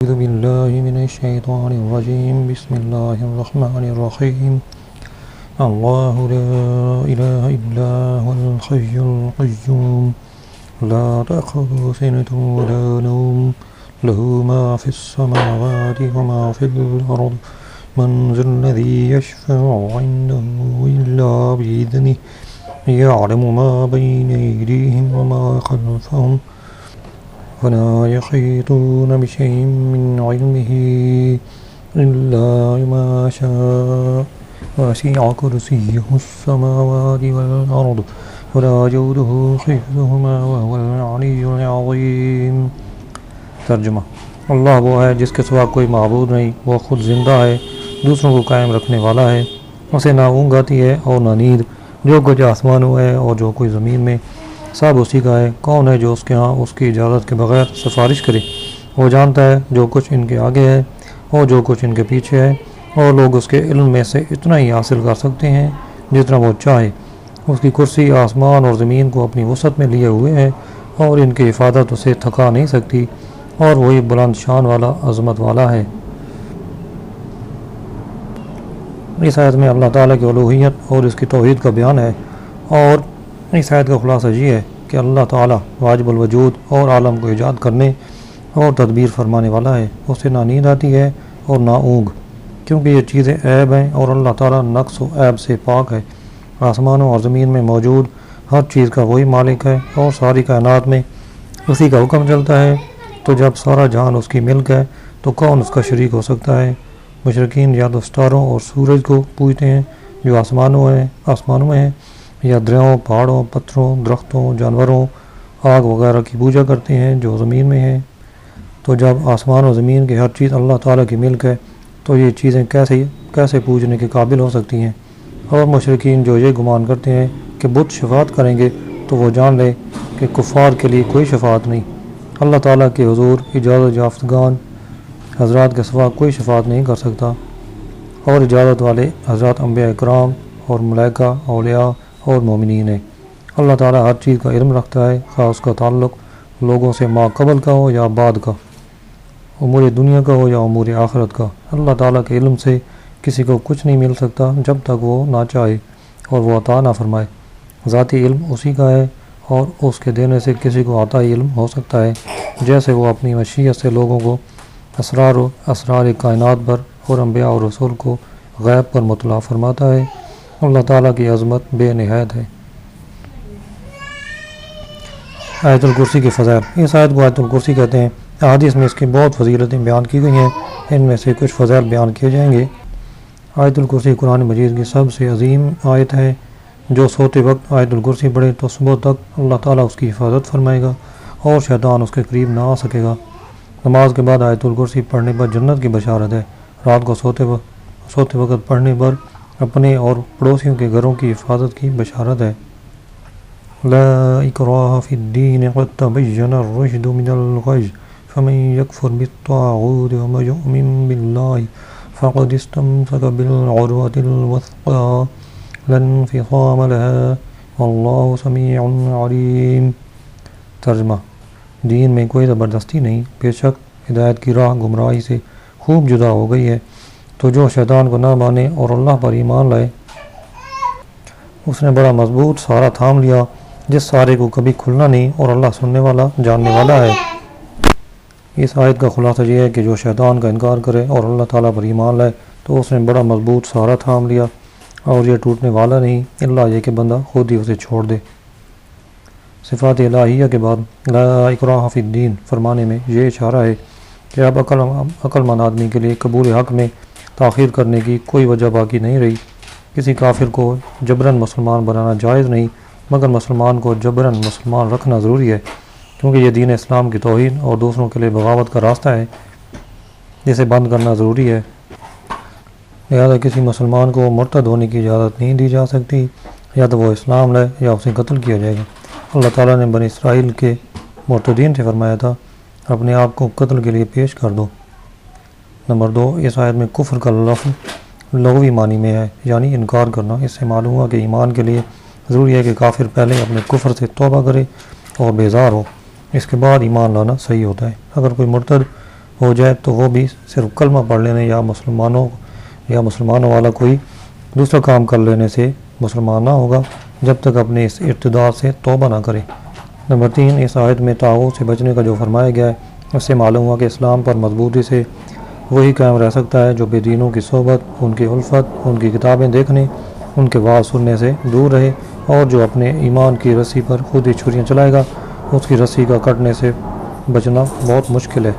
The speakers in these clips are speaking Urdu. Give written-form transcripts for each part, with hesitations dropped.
أعوذ بالله من الشيطان الرجيم بسم الله الرحمن الرحيم الله لا إله إلا هو الحي القيوم لا تأخذه سنة ولا نوم له ما في السماوات وما في الأرض من ذا الذي يشفع عنده إلا بإذنه يعلم ما بين أيديهم وما خلفهم ولا يحيطون بشيء من علمه إلا ما شاء وسع كرسيه السماوات والأرض ولا يؤوده حفظهما وهو العلي العظيم۔ ترجمہ: اللہ وہ ہے جس کے سوا کوئی معبود نہیں، وہ خود زندہ ہے، دوسروں کو قائم رکھنے والا ہے، اسے نہ اونگ آتی ہے اور نہ نیند، جو کچھ آسمانوں ہے اور جو کوئی زمین میں سب اسی کا ہے۔ کون ہے جو اس کے ہاں اس کی اجازت کے بغیر سفارش کرے؟ وہ جانتا ہے جو کچھ ان کے آگے ہے اور جو کچھ ان کے پیچھے ہے، اور لوگ اس کے علم میں سے اتنا ہی حاصل کر سکتے ہیں جتنا وہ چاہے۔ اس کی کرسی آسمان اور زمین کو اپنی وسعت میں لیے ہوئے ہے، اور ان کی حفاظت اسے تھکا نہیں سکتی، اور وہی بلند شان والا، عظمت والا ہے۔ اس آیت میں اللہ تعالیٰ کی الوہیت اور اس کی توحید کا بیان ہے، اور اس آیت کا خلاصہ یہ ہے کہ اللہ تعالیٰ واجب الوجود اور عالم کو ایجاد کرنے اور تدبیر فرمانے والا ہے۔ اسے نہ نیند آتی ہے اور نہ اونگ، کیونکہ یہ چیزیں عیب ہیں اور اللہ تعالیٰ نقص و عیب سے پاک ہے۔ آسمانوں اور زمین میں موجود ہر چیز کا وہی مالک ہے، اور ساری کائنات میں اسی کا حکم چلتا ہے۔ تو جب سارا جہان اس کی ملک ہے تو کون اس کا شریک ہو سکتا ہے؟ مشرکین یا تو ستاروں اور سورج کو پوجتے ہیں جو آسمانوں میں ہیں، یا دریاؤں، پہاڑوں، پتھروں، درختوں، جانوروں، آگ وغیرہ کی پوجا کرتے ہیں جو زمین میں ہیں۔ تو جب آسمان و زمین کی ہر چیز اللہ تعالیٰ کی ملک ہے تو یہ چیزیں کیسے پوجنے کے قابل ہو سکتی ہیں؟ اور مشرکین جو یہ گمان کرتے ہیں کہ بت شفاعت کریں گے، تو وہ جان لے کہ کفار کے لیے کوئی شفاعت نہیں۔ اللہ تعالیٰ کے حضور اجازت یافتگان حضرات کے سوا کوئی شفاعت نہیں کر سکتا، اور اجازت والے حضرات انبیاء اکرام اور ملائکہ، اولیاء اور مومنین ہیں۔ اللہ تعالیٰ ہر چیز کا علم رکھتا ہے، خواہ اس کا تعلق لوگوں سے ما قبل کا ہو یا بعد کا، امور دنیا کا ہو یا امور آخرت کا۔ اللہ تعالیٰ کے علم سے کسی کو کچھ نہیں مل سکتا جب تک وہ نہ چاہے اور وہ عطا نہ فرمائے۔ ذاتی علم اسی کا ہے، اور اس کے دینے سے کسی کو عطائی علم ہو سکتا ہے، جیسے وہ اپنی مشیت سے لوگوں کو اسرار کائنات پر اور انبیاء اور رسول کو غیب پر مطلع فرماتا ہے۔ اللہ تعالیٰ کی عظمت بے نہایت ہے۔ آیت الکرسی کی فضائل۔ اس آیت کو آیت الکرسی کہتے ہیں۔ احادیث میں اس کی بہت فضیلتیں بیان کی گئی ہیں، ان میں سے کچھ فضائل بیان کیے جائیں گے۔ آیت الکرسی قرآن مجید کی سب سے عظیم آیت ہے۔ جو سوتے وقت آیت الکرسی پڑھے تو صبح تک اللہ تعالیٰ اس کی حفاظت فرمائے گا اور شیطان اس کے قریب نہ آ سکے گا۔ نماز کے بعد آیت الکرسی پڑھنے پر جنت کی بشارت ہے۔ رات کو سوتے وقت پڑھنے پر اپنے اور پڑوسیوں کے گھروں کی حفاظت کی بشارت ہے۔ لا اکراہ فی الدین قد تبین الرشد من الغی فمن یکفر بالطاغوت ویؤمن باللہ فقد استمسک بالعروۃ الوثقی لا انفصام لها واللہ سمیع علیم۔ ترجمہ: دین میں کوئی زبردستی نہیں، بے شک ہدایت کی راہ گمراہی سے خوب جدا ہو گئی ہے۔ تو جو شیطان کو نہ مانے اور اللہ پر ایمان لائے، اس نے بڑا مضبوط سہارا تھام لیا، جس سہارے کو کبھی کھلنا نہیں، اور اللہ سننے والا، جاننے والا ہے۔ اس آیت کا خلاصہ یہ ہے کہ جو شیطان کا انکار کرے اور اللہ تعالیٰ پر ایمان لائے تو اس نے بڑا مضبوط سہارا تھام لیا، اور یہ ٹوٹنے والا نہیں، اللہ یہ کہ بندہ خود ہی اسے چھوڑ دے۔ صفات الہیہ کے بعد لا اکراہ فی الدین فرمانے میں یہ اشارہ ہے کہ اب عقل مند آدمی کے لیے قبول حق میں تاخیر کرنے کی کوئی وجہ باقی نہیں رہی۔ کسی کافر کو جبراً مسلمان بنانا جائز نہیں، مگر مسلمان کو جبراً مسلمان رکھنا ضروری ہے، کیونکہ یہ دین اسلام کی توہین اور دوسروں کے لیے بغاوت کا راستہ ہے، جسے بند کرنا ضروری ہے۔ لہذا کسی مسلمان کو مرتد ہونے کی اجازت نہیں دی جا سکتی، یا تو وہ اسلام لائے یا اسے قتل کیا جائے گا۔ اللہ تعالیٰ نے بنی اسرائیل کے مرتدین سے فرمایا تھا، اپنے آپ کو قتل کے لیے پیش کر دو۔ نمبر 2، اس آیت میں کفر کا لفظ لغوی معنی میں ہے، یعنی انکار کرنا۔ اس سے معلوم ہوا کہ ایمان کے لیے ضروری ہے کہ کافر پہلے اپنے کفر سے توبہ کرے اور بیزار ہو، اس کے بعد ایمان لانا صحیح ہوتا ہے۔ اگر کوئی مرتد ہو جائے تو وہ بھی صرف کلمہ پڑھ لینے یا مسلمانوں والا کوئی دوسرا کام کر لینے سے مسلمان نہ ہوگا جب تک اپنے اس ارتداد سے توبہ نہ کرے۔ نمبر 3، اس آیت میں طاغوت سے بچنے کا جو فرمایا گیا ہے اس سے معلوم ہوا کہ اسلام پر مضبوطی سے وہی قائم رہ سکتا ہے جو بے دینوں کی صحبت، ان کی الفت، ان کی کتابیں دیکھنے، ان کے وعظ سننے سے دور رہے، اور جو اپنے ایمان کی رسی پر خود ہی چھریاں چلائے گا اس کی رسی کا کٹنے سے بچنا بہت مشکل ہے۔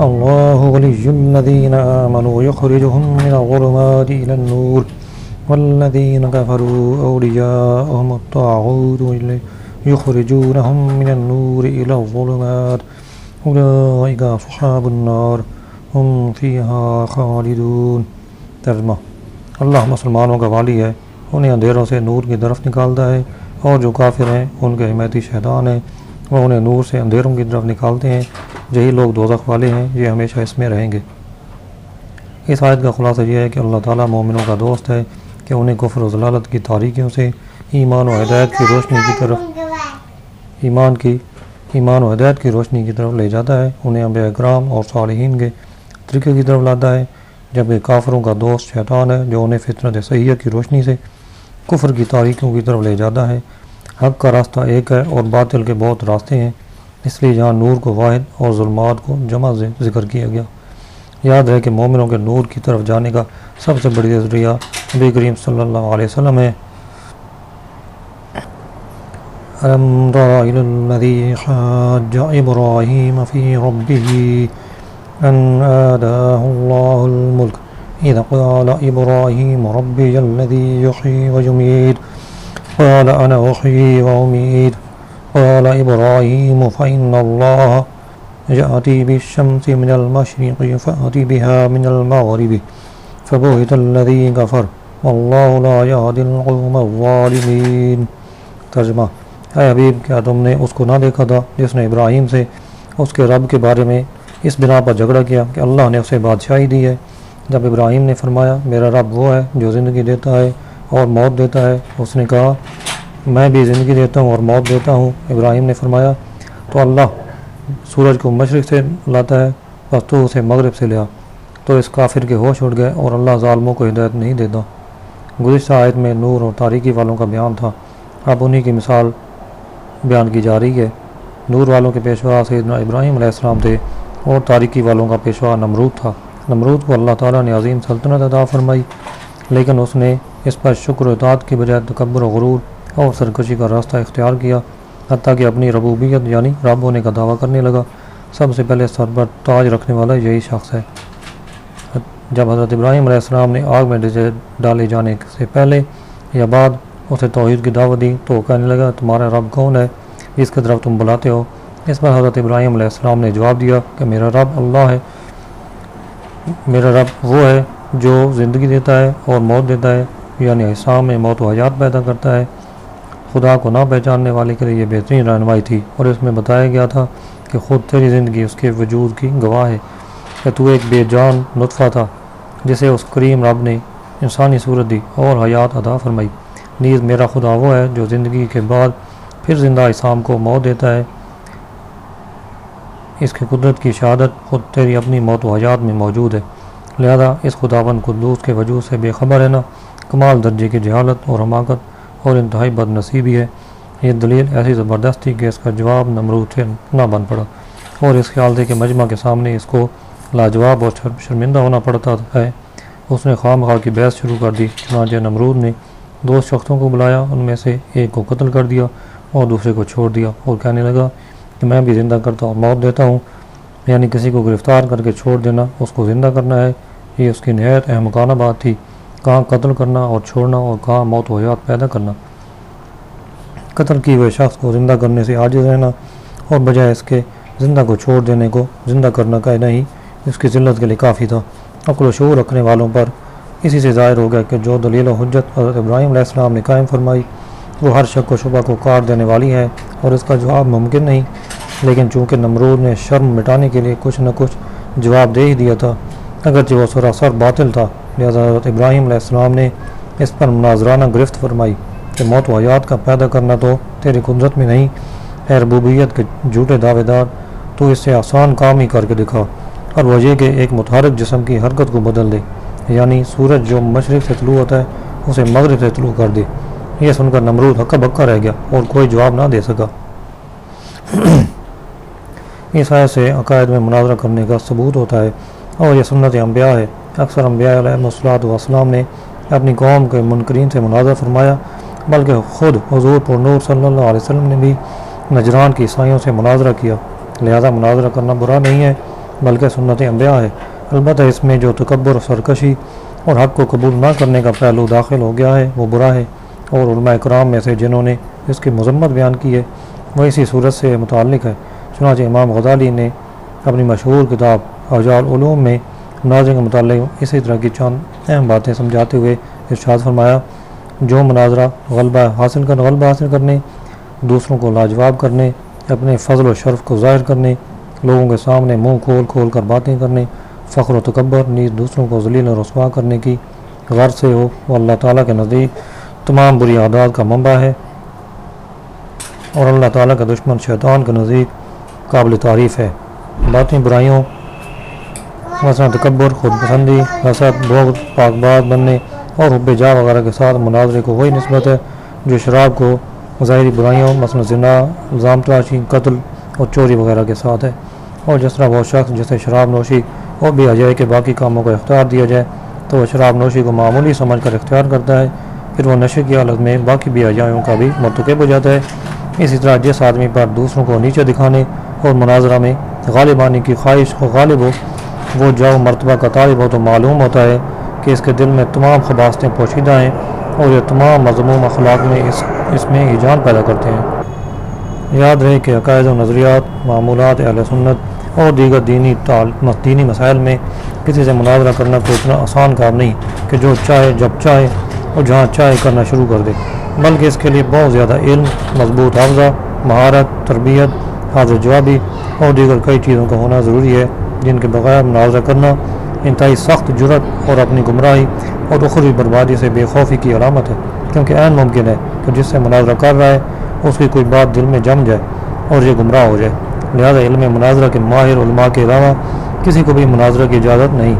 اللہ ولی الذین آمنوا یخرجهم من الظلمات الی النور والذین کفروا اولیاءهم الطاغوت یخرجونهم من النور الی الظلمات اولئک اصحاب النار هم فیہا خالدون۔ ترجمہ: اللہ مسلمانوں کا والی ہے، انہیں اندھیروں سے نور کی طرف نکالتا ہے، اور جو کافر ہیں ان کے حمایتی شیطان ہیں، وہ انہیں نور سے اندھیروں کی طرف نکالتے ہیں، یہی لوگ دوزخ والے ہیں، یہ ہمیشہ اس میں رہیں گے۔ اس آیت کا خلاصہ یہ ہے کہ اللہ تعالیٰ مومنوں کا دوست ہے کہ انہیں کفر و ضلالت کی تاریکیوں سے ایمان و ہدایت کی روشنی کی طرف لے جاتا ہے، انہیں انبیاء کرام اور صالحین کے طریقے کی طرف لاتا ہے، جبکہ کافروں کا دوست شیطان ہے جو انہیں فطرت صحیحہ کی روشنی سے کفر کی تاریکیوں کی طرف لے جاتا ہے۔ حق کا راستہ ایک ہے اور باطل کے بہت راستے ہیں، اس لیے یہاں نور کو واحد اور ظلمات کو جمع ذکر کیا گیا۔ یاد ہے کہ مومنوں کے نور کی طرف جانے کا سب سے بڑی ذریعہ نبی کریم صلی اللہ علیہ وسلم ہے۔ أَلَمْ تَرَ إِلَى الَّذِي حَاجَّ إِبْرَاهِيمَ فِي رَبِّهِ أَنْ آتَاهُ اللَّهُ الْمُلْكَ إِذْ قَالَ إِبْرَاهِيمُ رَبِّيَ الَّذِي يُحْيِي وَيُمِيتُ قَالَ أَنَا أُحْيِي وَأُمِيتُ قَالَ إِبْرَاهِيمُ فَإِنَّ اللَّهَ يَأْتِي بِالشَّمْسِ مِنَ الْمَشْرِقِ فَأْتِ بِهَا مِنَ الْمَغْرِبِ فَبُهِتَ الَّذِي كَفَرَ وَاللَّهُ لَا يَهْدِي الْقَوْمَ الظَّالِمِينَ۔ ترجمہ: اے حبیب، کیا تم نے اس کو نہ دیکھا تھا جس نے ابراہیم سے اس کے رب کے بارے میں اس بنا پر جھگڑا کیا کہ اللہ نے اسے بادشاہی دی ہے؟ جب ابراہیم نے فرمایا میرا رب وہ ہے جو زندگی دیتا ہے اور موت دیتا ہے، اس نے کہا میں بھی زندگی دیتا ہوں اور موت دیتا ہوں۔ ابراہیم نے فرمایا تو اللہ سورج کو مشرق سے لاتا ہے، بس تو اسے مغرب سے لیا۔ تو اس کافر کے ہوش اڑ گئے اور اللہ ظالموں کو ہدایت نہیں دیتا۔ گزشتہ آیت میں نور اور تاریکی والوں کا بیان تھا، اب انہی کی مثال بیان کی جا رہی ہے۔ نور والوں کے پیشوا سیدنا ابراہیم علیہ السلام تھے اور تاریکی والوں کا پیشوا نمرود تھا۔ نمرود کو اللہ تعالیٰ نے عظیم سلطنت عطا فرمائی، لیکن اس نے اس پر شکر و اطاعت کی بجائے تکبر و غرور اور سرکشی کا راستہ اختیار کیا، حتیٰ کہ اپنی ربوبیت یعنی رب ہونے کا دعویٰ کرنے لگا۔ سب سے پہلے سر پر تاج رکھنے والا یہی شخص ہے۔ جب حضرت ابراہیم علیہ السلام نے آگ میں ڈالے جانے سے پہلے یا بعد اسے توحید کی دعوت دی تو وہ کہنے لگا تمہارا رب کون ہے جس کی طرف تم بلاتے ہو؟ اس پر حضرت ابراہیم علیہ السلام نے جواب دیا کہ میرا رب اللہ ہے، میرا رب وہ ہے جو زندگی دیتا ہے اور موت دیتا ہے، یعنی اجسام میں موت و حیات پیدا کرتا ہے۔ خدا کو نہ پہچاننے والے کے لیے یہ بہترین رہنمائی تھی، اور اس میں بتایا گیا تھا کہ خود تیری زندگی اس کے وجود کی گواہ ہے کہ تو ایک بے جان نطفہ تھا جسے اس کریم رب نے انسانی صورت دی اور حیات عطا فرمائی۔ نیز میرا خدا وہ ہے جو زندگی کے بعد پھر زندہ اجسام کو موت دیتا ہے، اس کی قدرت کی شہادت خود تیری اپنی موت و حیات میں موجود ہے، لہذا اس خداوند قدوس کے وجود سے بے خبر رہنا کمال درجے کی جہالت اور حماقت اور انتہائی بد نصیبی ہے۔ یہ دلیل ایسی زبردست تھی کہ اس کا جواب نمرود سے نہ بن پڑا، اور اس خیال سے کہ مجمع کے سامنے اس کو لاجواب اور شرمندہ ہونا پڑتا ہے، اس نے خواہ مخواہ کی بحث شروع کر دی۔ چنانچہ نمرود نے دو شخصوں کو بلایا، ان میں سے ایک کو قتل کر دیا اور دوسرے کو چھوڑ دیا، اور کہنے لگا کہ میں بھی زندہ کرتا اور موت دیتا ہوں، یعنی کسی کو گرفتار کر کے چھوڑ دینا، اس کو زندہ کرنا ہے۔ یہ اس کی نہایت احمقانہ بات تھی، کہاں قتل کرنا اور چھوڑنا اور کہاں موت و حیات پیدا کرنا۔ قتل کیے ہوئے شخص کو زندہ کرنے سے عاجز رہنا اور بجائے اس کے زندہ کو چھوڑ دینے کو زندہ کرنا کہنا ہی اس کی ذلت کے لیے کافی تھا۔ عقل و شعور رکھنے والوں پر اسی سے ظاہر ہو گیا کہ جو دلیل و حجت حضرت ابراہیم علیہ السلام نے قائم فرمائی وہ ہر شک و شبہ کو کاٹ دینے والی ہے اور اس کا جواب ممکن نہیں، لیکن چونکہ نمرود نے شرم مٹانے کے لیے کچھ نہ کچھ جواب دے ہی دیا تھا، اگرچہ وہ سراسر باطل تھا، لہذا حضرت ابراہیم علیہ السلام نے اس پر مناظرانہ گرفت فرمائی کہ موت و حیات کا پیدا کرنا تو تیری قدرت میں نہیں، اے ربوبیت کے جھوٹے دعوے دار، تو اس سے آسان کام ہی کر کے دکھا، اور وہ یہ کہ ایک متحرک جسم کی حرکت کو بدل دے، یعنی سورج جو مشرق سے طلوع ہوتا ہے اسے مغرب سے طلوع کر دے۔ یہ سن کر نمرود ہکا بکا رہ گیا اور کوئی جواب نہ دے سکا۔ اس آیت سے عقائد میں مناظرہ کرنے کا ثبوت ہوتا ہے، اور یہ سنت انبیاء ہے۔ اکثر انبیاء علیہ السلام نے اپنی قوم کے منکرین سے مناظرہ فرمایا، بلکہ خود حضور پر نور صلی اللہ علیہ وسلم نے بھی نجران کی عیسائیوں سے مناظرہ کیا۔ لہذا مناظرہ کرنا برا نہیں ہے، بلکہ سنت انبیاء ہے۔ البتہ اس میں جو تکبر، سرکشی اور حق کو قبول نہ کرنے کا پہلو داخل ہو گیا ہے وہ برا ہے، اور علماء کرام میں سے جنہوں نے اس کی مذمت بیان کی ہے وہ اسی صورت سے متعلق ہے۔ چنانچہ امام غزالی نے اپنی مشہور کتاب اوجاع العلوم میں مناظرے کے متعلق اسی طرح کی چند اہم باتیں سمجھاتے ہوئے ارشاد فرمایا: جو مناظرہ غلبہ حاصل کرنے، دوسروں کو لاجواب کرنے، اپنے فضل و شرف کو ظاہر کرنے، لوگوں کے سامنے منہ کھول کر باتیں کرنے، فخر و تکبر، نیز دوسروں کو ذلیل و رسوا کرنے کی غرض سے ہو، وہ اللہ تعالیٰ کے نزدیک تمام بری عادات کا منبع ہے، اور اللہ تعالیٰ کا دشمن شیطان کے نزدیک قابل تعریف ہے۔ باطنی برائیوں مثلا تکبر، خود پسندی، حسد، بغض، پاک باز بننے اور حب جاہ وغیرہ کے ساتھ مناظرے کو وہی نسبت ہے جو شراب کو ظاہری برائیوں مثلا زنا، الزام تراشی، قتل اور چوری وغیرہ کے ساتھ ہے۔ اور جس طرح وہ شخص جسے شراب نوشی اور بھی آ جائے کہ باقی کاموں کو اختیار دیا جائے تو وہ شراب نوشی کو معمولی سمجھ کر اختیار کرتا ہے، پھر وہ نشے کی حالت میں باقی بھی آجائیوں کا بھی مرتکب ہو جاتا ہے۔ اسی طرح جس آدمی پر دوسروں کو نیچے دکھانے اور مناظرہ میں غالب آنے کی خواہش کو غالب ہو، وہ جو مرتبہ کا طالب ہو، تو معلوم ہوتا ہے کہ اس کے دل میں تمام خباثتیں پوشیدہ ہیں، اور یہ تمام مذموم اخلاق میں اس میں ایجان پیدا کرتے ہیں۔ یاد رہے کہ عقائد و نظریات، معمولات اہل سنت اور دیگر دینی مسائل میں کسی سے مناظرہ کرنا کوئی اتنا آسان کام نہیں کہ جو چاہے جب چاہے اور جہاں چاہے کرنا شروع کر دے، بلکہ اس کے لیے بہت زیادہ علم، مضبوط حافظہ، مہارت، تربیت، حاضر جوابی اور دیگر کئی چیزوں کا ہونا ضروری ہے، جن کے بغیر مناظرہ کرنا انتہائی سخت جرأت اور اپنی گمراہی اور اخروی بربادی سے بے خوفی کی علامت ہے، کیونکہ عین ممکن ہے کہ جس سے مناظرہ کر رہا ہے اس کی کوئی بات دل میں جم جائے اور یہ گمراہ ہو جائے۔ لہذا علم مناظرہ کے ماہر علماء کے علاوہ کسی کو بھی مناظرہ کی اجازت نہیں۔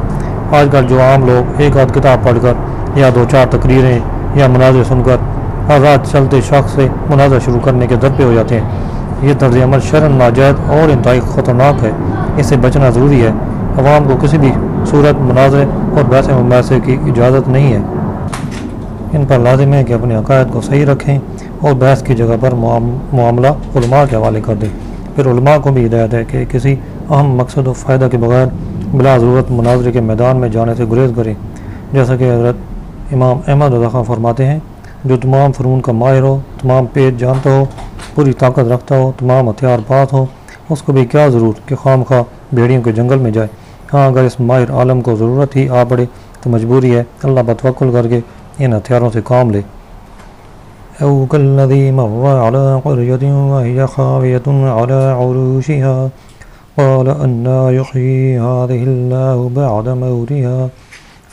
آج کل جو عام لوگ ایک آدھ کتاب پڑھ کر یا دو چار تقریریں یا مناظرے سن کر ہر رات چلتے شخص سے مناظرہ شروع کرنے کے در پہ ہو جاتے ہیں، یہ طرز عمل شرعاً ناجائز اور انتہائی خطرناک ہے، اس سے بچنا ضروری ہے۔ عوام کو کسی بھی صورت مناظرے اور بحث مباحثے کی اجازت نہیں ہے۔ ان پر لازم ہے کہ اپنے عقائد کو صحیح رکھیں اور بحث کی جگہ پر معاملہ علماء کے حوالے کر دیں۔ پھر علماء کو بھی ہدایت ہے کہ کسی اہم مقصد و فائدہ کے بغیر بلا ضرورت مناظرے کے میدان میں جانے سے گریز کریں، جیسا کہ حضرت امام احمد رضا خان فرماتے ہیں: جو تمام فنون کا ماہر ہو، تمام پیچ جانتا ہو، پوری طاقت رکھتا ہو، تمام ہتھیار پاس ہو، اس کو بھی کیا ضرورت کہ خواہ مخواہ بھیڑیوں کے جنگل میں جائے۔ ہاں اگر اس ماہر عالم کو ضرورت ہی آ پڑے تو مجبوری ہے اللہ پر توکل کر کے ان ہتھیاروں سے کام لے۔ او کالذی مر علی قریۃ وہی خاویۃ علی عروشها قال انا یحیی هذه الله بعد موتها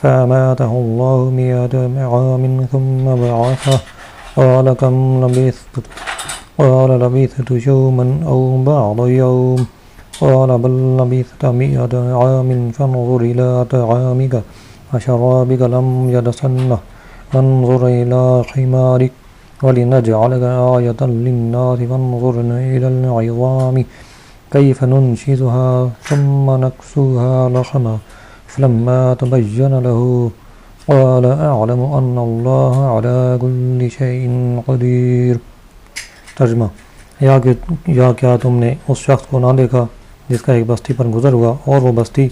فاماته الله 100 عام ثم بعثه قال كم لبثت قال لبثت يوما او بعض يوم قال بل لبثت 100 عام فانظر إلى طعامك وشرابك لم يتسنه وانظر إلى حمارك ولنجعلك آية للناس وانظر إلى العظام كيف ننشزها ثم نكسوها لحما فلما تبين له قال أعلم أن الله على كل شيء قدير۔ ترجمہ: یا کیا تم نے اس شخص کو نہ دیکھا جس کا ایک بستی پر گزر ہوا اور وہ بستی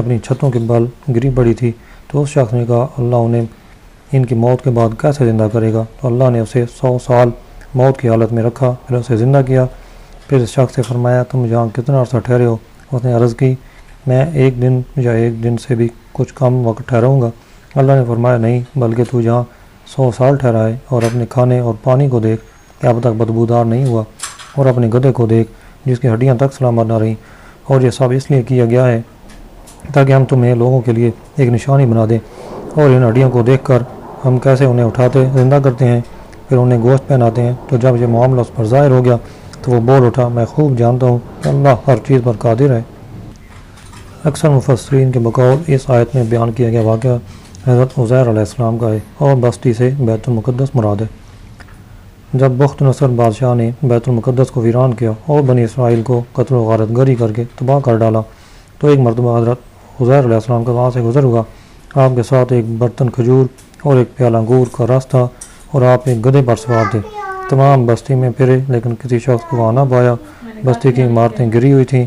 اپنی چھتوں کے بل گری پڑی تھی؟ تو اس شخص نے کہا: اللہ انہیں ان کی موت کے بعد کیسے زندہ کرے گا؟ تو اللہ نے اسے 100 سال موت کی حالت میں رکھا، پھر اسے زندہ کیا۔ پھر اس شخص سے فرمایا: تم یہاں کتنا عرصہ ٹھہرے ہو؟ اس نے عرض کی: میں 1 دن یا 1 دن سے بھی کچھ کم وقت ٹھہرا ہوں گا۔ اللہ نے فرمایا: نہیں، بلکہ تو یہاں 100 سال ٹھہرا ہے، اور اپنے کھانے اور پانی کو دیکھ کہ اب تک بدبودار نہیں ہوا، اور اپنے گدھے کو دیکھ جس کی ہڈیاں تک سلامت نہ رہیں، اور یہ سب اس لیے کیا گیا ہے تاکہ ہم تمہیں لوگوں کے لیے ایک نشانی بنا دیں، اور ان ہڈیوں کو دیکھ کر ہم کیسے انہیں اٹھاتے زندہ کرتے ہیں، پھر انہیں گوشت پہناتے ہیں۔ تو جب یہ معاملہ اس پر ظاہر ہو گیا تو وہ بول اٹھا میں خوب جانتا ہوں کہ اللہ ہر چیز پر قادر ہے۔ اکثر مفسرین کے بقول اس آیت میں بیان کیا گیا واقعہ حضرت عزیر علیہ السلام کا ہے اور بستی سے بیت المقدس مراد ہے۔ جب بخت نصر بادشاہ نے بیت المقدس کو ویران کیا اور بنی اسرائیل کو قتل و غارت گری کر کے تباہ کر ڈالا تو ایک مرتبہ حضرت عزیر علیہ السلام کا وہاں سے گزر ہوا۔ آپ کے ساتھ ایک برتن کھجور اور ایک پیالہ انگور کا رس تھا اور آپ ایک گدھے پر سوار تھے۔ تمام بستی میں پھرے لیکن کسی شخص کو وہاں نہ پایا۔ بستی کی عمارتیں گری ہوئی تھیں۔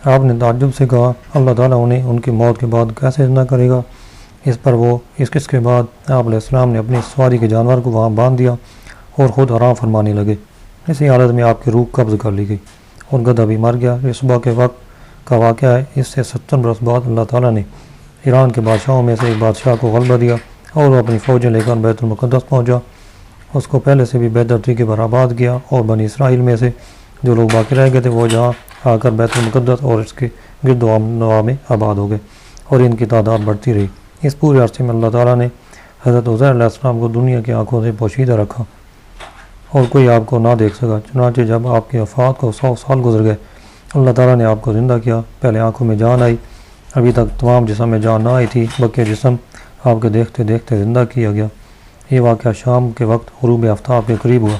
آپ نے تعجب سے کہا اللہ تعالیٰ انہیں ان کی موت کے بعد کیسے زندہ کرے گا؟ اس پر وہ اس کے بعد آپ علیہ السلام نے اپنی سواری کے جانور کو وہاں باندھ دیا اور خود آرام فرمانے لگے۔ اسی حالت میں آپ کی روح قبض کر لی گئی اور گدھا بھی مر گیا۔ یہ صبح کے وقت کا واقعہ ہے۔ اس سے 70 برس بعد اللہ تعالیٰ نے ایران کے بادشاہوں میں سے ایک بادشاہ کو غلبہ دیا اور وہ اپنی فوجیں لے کر بیت المقدس پہنچا۔ اس کو پہلے سے بھی بہتر طریقے پر آباد کیا اور بنی اسرائیل میں سے جو لوگ باقی رہ گئے تھے وہ جہاں آ کر بیت المقدس اور اس کے گرد و نواح میں آباد ہو گئے اور ان کی تعداد بڑھتی رہی۔ اس پورے عرصے میں اللہ تعالیٰ نے حضرت عزیر علیہ السلام کو دنیا کی آنکھوں سے پوشیدہ رکھا اور کوئی آپ کو نہ دیکھ سکا۔ چنانچہ جب آپ کی وفات کو 100 سال گزر گئے اللہ تعالیٰ نے آپ کو زندہ کیا۔ پہلے آنکھوں میں جان آئی، ابھی تک تمام جسم میں جان نہ آئی تھی، بلکہ جسم آپ کے دیکھتے دیکھتے زندہ کیا گیا۔ یہ واقعہ شام کے وقت غروب آفتاب کے قریب ہوا۔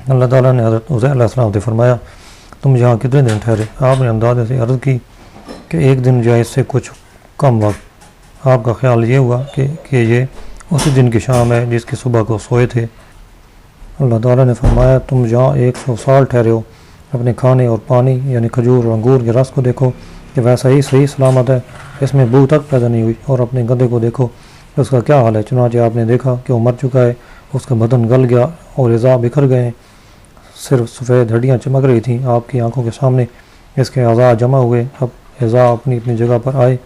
اللہ تعالیٰ نے حضرت عزیر علیہ السلام سے فرمایا تم یہاں کتنے دن ٹھہرے؟ آپ نے اندازے سے عرض کی کہ ایک دن یا اس سے کچھ کم وقت۔ آپ کا خیال یہ ہوا کہ یہ اسی دن کی شام ہے جس کی صبح کو سوئے تھے۔ اللہ تعالیٰ نے فرمایا تم جہاں 100 سال ٹھہرے ہو اپنے کھانے اور پانی یعنی کھجور اور انگور کے رس کو دیکھو کہ ویسا ہی صحیح سلامت ہے، اس میں بو تک پیدا نہیں ہوئی، اور اپنے گدھے کو دیکھو اس کا کیا حال ہے۔ چنانچہ آپ نے دیکھا کہ وہ مر چکا ہے، اس کا بدن گل گیا اور اعضاء بکھر گئے ہیں، صرف سفید ہڈیاں چمک رہی تھیں۔ آپ کی آنکھوں کے سامنے اس کے اعضاء جمع ہوئے، اب اعضاء اپنی اپنی جگہ پر آئے،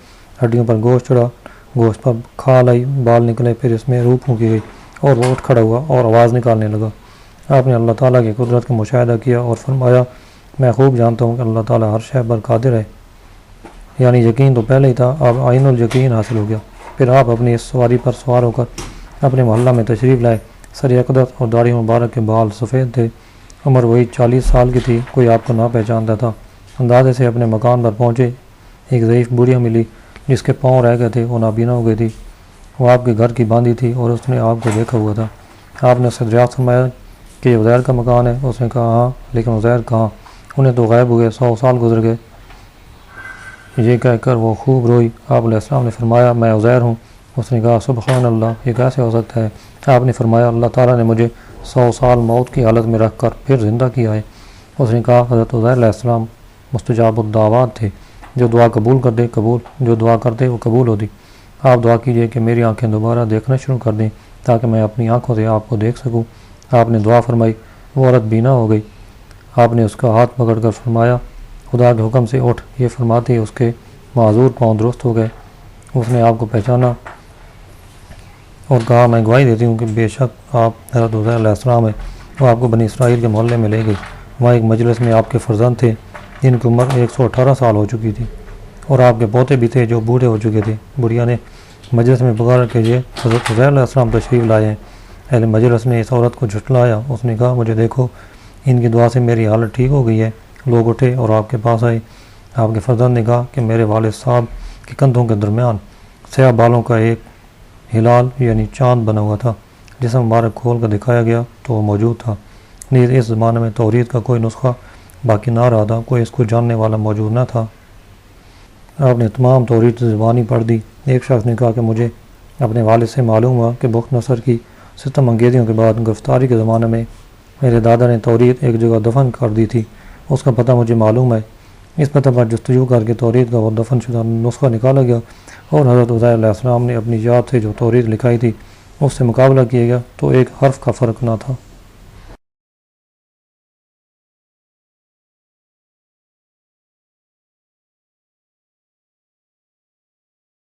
ہڈیوں پر گوشت چڑھا، گوشت پر کھال آئی، بال نکلے، پھر اس میں روح پھونکی گئی اور وہ اٹھ کھڑا ہوا اور آواز نکالنے لگا۔ آپ نے اللہ تعالیٰ کی قدرت کا مشاہدہ کیا اور فرمایا میں خوب جانتا ہوں کہ اللہ تعالیٰ ہر شے پر قادر ہے۔ یعنی یقین تو پہلے ہی تھا، اب عین الیقین حاصل ہو گیا۔ پھر آپ اپنی اس سواری پر سوار ہو کر اپنے محلہ میں تشریف لائے۔ سر اقدس اور داڑھی مبارک کے بال سفید تھے، عمر وہی 40 سال کی تھی، کوئی آپ کو نہ پہچانتا تھا۔ اندازے سے اپنے مکان پر پہنچے، ایک ضعیف بوڑھیا ملی جس کے پاؤں رہ گئے تھے، وہ نابینا ہو گئی تھی۔ وہ آپ کے گھر کی باندھی تھی اور اس نے آپ کو دیکھا ہوا تھا۔ آپ نے اس سے دریافت فرمایا کہ یہ عزیر کا مکان ہے؟ اس نے کہا ہاں، لیکن عزیر کہاں؟ انہیں تو غائب ہوئے، 100 سال گزر گئے۔ یہ کہہ کر وہ خوب روئی۔ آپ علیہ السلام نے فرمایا میں عزیر ہوں۔ اس نے کہا سبحان اللہ، یہ کیسے ہو سکتا ہے؟ آپ نے فرمایا اللہ تعالیٰ نے مجھے 100 سال موت کی حالت میں رکھ کر پھر زندہ کیا ہے۔ اس نے کہا حضرت عزیر علیہ السلام مستجاب الدعوات تھے، جو دعا قبول کرتے جو دعا کرتے وہ قبول ہوتی۔ آپ دعا کیجئے کہ میری آنکھیں دوبارہ دیکھنا شروع کر دیں تاکہ میں اپنی آنکھوں سے آپ کو دیکھ سکوں۔ آپ نے دعا فرمائی، وہ عورت بینا ہو گئی۔ آپ نے اس کا ہاتھ پکڑ کر فرمایا خدا کے حکم سے اٹھ۔ یہ فرماتے ہی اس کے معذور پاؤں درست ہو گئے۔ اس نے آپ کو پہچانا اور کہا میں گواہی دیتی ہوں کہ بے شک آپ حضرت عزیر علیہ السلام ہیں۔ وہ آپ کو بنی اسرائیل کے محلے میں لے گئی۔ وہاں ایک مجلس میں آپ کے فرزند تھے جن کی عمر 118 سال ہو چکی تھی، اور آپ کے پوتے بھی تھے جو بوڑھے ہو چکے تھے۔ بڑھیا نے مجلس میں پکار کے یہ حضرت عزیر علیہ السلام تشریف لائے ہیں۔ اہل مجلس نے اس عورت کو جھٹلایا۔ اس نے کہا مجھے دیکھو، ان کی دعا سے میری حالت ٹھیک ہو گئی ہے۔ لوگ اٹھے اور آپ کے پاس آئے۔ آپ کے فرزند نے کہا کہ میرے والد صاحب کے کندھوں کے درمیان سیاہ بالوں کا ایک ہلال یعنی چاند بنا ہوا تھا۔ جسم مبارک کھول کر دکھایا گیا تو وہ موجود تھا۔ نیز اس زمانے میں توریت کا کوئی نسخہ باقی نہ رہا تھا، کوئی اس کو جاننے والا موجود نہ تھا۔ آپ نے تمام توریت زبانی پڑھ دی۔ ایک شخص نے کہا کہ مجھے اپنے والد سے معلوم ہوا کہ بخت نصر کی ستم انگیزیوں کے بعد گرفتاری کے زمانے میں میرے دادا نے توریت ایک جگہ دفن کر دی تھی۔ اس کا پتہ مجھے معلوم ہے۔ اس پتہ پر جستجو کر کے توریت کا وہ دفن شدہ نسخہ نکالا گیا اور حضرت عزیر علیہ السلام نے اپنی یاد سے جو توریت لکھائی تھی اس سے مقابلہ کیا گیا تو ایک حرف کا فرق نہ تھا۔